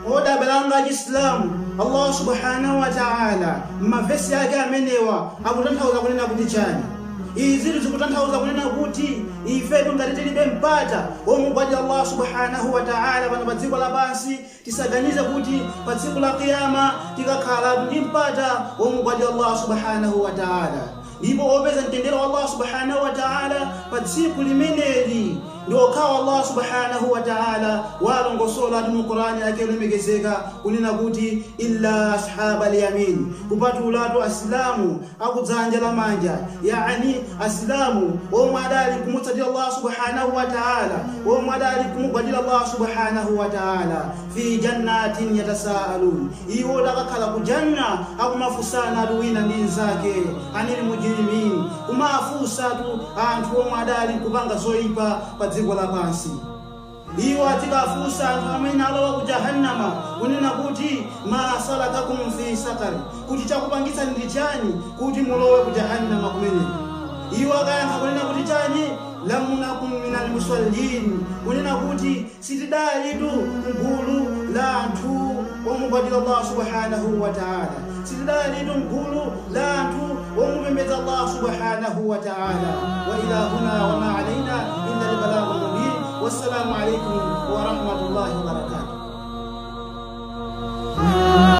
Oda belanga Islam Allah subhanahu wa ta'ala mavesi yake amenewa akutanthauza kunena kuti chani. Izi zikutanthauza kunena kuti ifetu ngati tilibe mpata womugwadira Allah subhanahu wa ta'ala pano pa dziko lapansi, tisaganize kuti pa tsiku la kiyama tikakhala ndi mpata womugwadira Allah subhanahu wa ta'ala. Ndipo opeza mtendero wa Allah subhanahu wa ta'ala pa tsiku limeneli ndio kawa Allah subhanahu wa ta'ala walongosola mu Qur'ani yake ilemekezeka kunena kuti illa ashabal yamin, kupatulatu asilamu akudzanja la manja, yani asilamu omwe adali kumutsatira Allah subhanahu wa ta'ala, omwe adali kumugwadira Allah subhanahu wa ta'ala, fi jannatin yatasaalun, iwo dakakhala ku janna akumafusana aduwina ndi nzake anil mujrimin, kumafusatu anthu omwe adali kupanga zoyipa pa dziko lapansi. Iwo atikafusa anthu amene alowa ku jahannama kunena kuti ma salakakum fi sakar, kuti chakupangitsa ndi chani kuti mulowe ku jahannama kumene. Iwo akayankha kunena kuti chani, lam nakum minal musallin, kunena kuti sitidalitu mgulu la anthu omugwadira Allah subhanahu wa ta'ala, sitidalitu mgulu la anthu omupembedza Allah subhanahu wa ta'ala. Wa ilahuna wa ma alaina illa al-balagh al-mubin. Wassalamu alaikum wa rahmatullahi wa barakatuh.